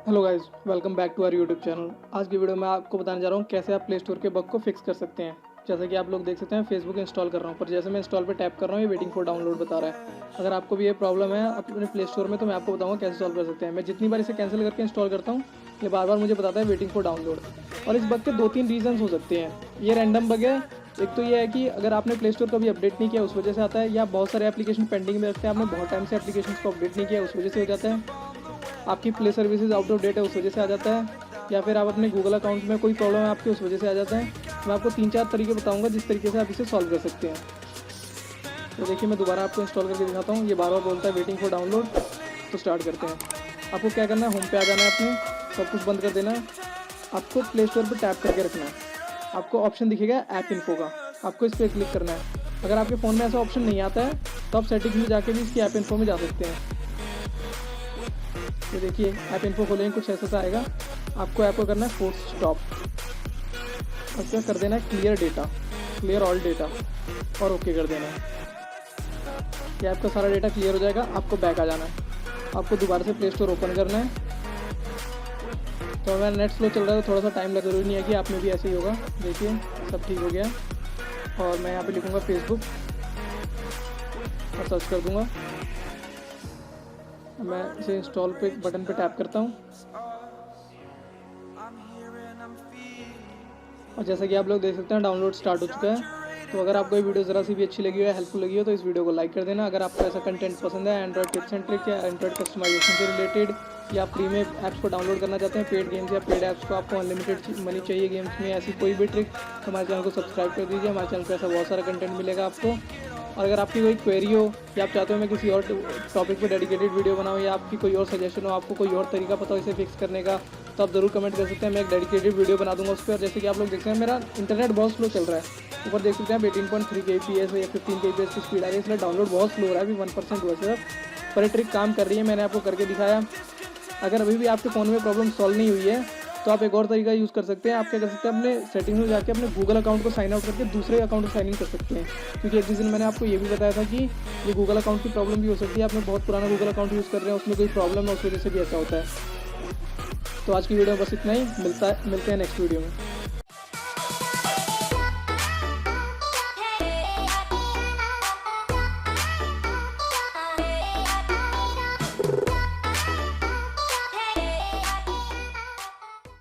Hello guys, welcome back to our YouTube channel. आज की video में आपको बताने जा रहा हूँ कैसे आप प्ले स्टोर के बग को फिक्स कर सकते हैं। जैसा कि आप लोग देख सकते हैं, फेसबुक इंस्टॉल कर रहा हूँ, पर जैसे मैं इंस्टॉल पे टैप कर रहा हूँ ये वेटिंग फॉर डाउनलोड बता रहा है। अगर आपको भी ये प्रॉब्लम है अपने प्ले स्टोर में तो मैं आपको बताऊँगा कैसे सॉल्व कर सकते हैं। मैं जितनी बार इसे कैंसिल करके इंस्टॉल करता हूँ ये बार बार मुझे बताता है वेटिंग फॉर डाउनलोड। और इस बग के 2-3 रीजन्स हो सकते हैं। ये रैंडम बग है। एक तो ये है कि अगर आपने प्ले स्टोर कभी अपडेट नहीं किया उस वजह से आता है, या बहुत सारे एप्लीकेशन पेंडिंग में रखते हैं, आपने बहुत टाइम से एप्लीकेशन को अपडेट नहीं किया उस वजह से हो जाता है। आपकी play services out of date है उस वजह से आ जाता है, या फिर आप अपने गूगल अकाउंट में कोई प्रॉब्लम है आपकी उस वजह से आ जाता है। मैं आपको 3-4 तरीके बताऊंगा जिस तरीके से आप इसे सॉल्व कर सकते हैं। तो देखिए, मैं दोबारा आपको इंस्टॉल करके दिखाता हूँ। ये बार बार बोलता है वेटिंग फॉर डाउनलोड। तो स्टार्ट करते हैं। आपको क्या करना है, होम पे आ जाना है, अपने सब कुछ बंद कर देना है। आपको प्ले स्टोर पर टैप करके रखना है। आपको ऑप्शन दिखेगा ऐप इन्फो का, आपको इस पर क्लिक करना है। अगर आपके फ़ोन में ऐसा ऑप्शन नहीं आता है तो आप सेटिंग्स में जाके भी इसकी ऐप इन्फो में जा सकते हैं। तो देखिए, ऐप इन्फो खोलेंगे कुछ ऐसा सा आएगा। आपको ऐप को करना है फोर्स स्टॉप, और क्या कर देना है clear data, clear all data, और ओके कर देना है। ये ऐप का सारा डेटा क्लियर हो जाएगा। आपको बैक आ जाना है। आपको दोबारा से प्ले स्टोर ओपन करना है। तो अगर नेट स्लो चल रहा है तो थोड़ा सा टाइम लग, जरूरी नहीं है कि आप में भी ऐसे ही होगा। देखिए, सब ठीक हो गया। और मैं यहाँ पे लिखूँगा फेसबुक और सर्च कर दूँगा। मैं इसे इंस्टॉल पे बटन पे टैप करता हूँ, और जैसा कि आप लोग देख सकते हैं डाउनलोड स्टार्ट हो चुका है। तो अगर आपको ये वीडियो ज़रा सी भी अच्छी लगी हो या हेल्पफुल लगी हो तो इस वीडियो को लाइक कर देना। अगर आपको ऐसा कंटेंट पसंद है, एंड्रॉइड टिप्स एंड ट्रिक या एंड्रॉइड कस्टमाइजेशन से रिलेटेड, या आप फ्री में ऐप्स को डाउनलोड करना चाहते हैं, पेड गेम्स या पेड ऐप्स को, आपको अनलिमिटेड मनी चाहिए गेम्स में, ऐसी कोई भी ट्रिक, तो हमारे चैनल को सब्सक्राइब कर दीजिए। हमारे चैनल पर ऐसा बहुत सारा कंटेंट मिलेगा आपको। और अगर आपकी कोई क्वेरी हो या आप चाहते हो मैं किसी और टॉपिक पे डेडिकेटेड वीडियो बनाऊं, या आपकी कोई और सजेशन हो, आपको कोई और तरीका पता हो इसे फिक्स करने का, तो आप ज़रूर कमेंट कर सकते हैं। मैं एक डेडिकेटेड वीडियो बना दूंगा उस पर। जैसे कि आप लोग देख सकते हैं मेरा इंटरनेट बहुत स्लो चल रहा है। ऊपर देख सकते हैं 18.3 kbps या 15 kbps की स्पीड आ रही है, इसलिए डाउनलोड बहुत स्लो हो रहा है। अभी 1% हुआ सिर्फ, पर ये ट्रिक काम कर रही है, मैंने आपको करके दिखाया। अगर अभी भी आपके फ़ोन में प्रॉब्लम सॉल्व नहीं हुई है तो आप एक और तरीका यूज़ कर सकते हैं। आप क्या कर सकते हैं, अपने सेटिंग्स में जाके अपने गूगल अकाउंट को साइन आउट करके दूसरे अकाउंट को साइन इन कर सकते हैं। क्योंकि एक दिन मैंने आपको ये भी बताया था कि ये गूगल अकाउंट की प्रॉब्लम भी हो सकती है। आपने बहुत पुराना गूगल अकाउंट यूज़ कर रहे हैं, उसमें कोई प्रॉब्लम है, उस वजह से भी ऐसा होता है। तो आज की वीडियो में बस इतना ही। मिलते हैं नेक्स्ट वीडियो में।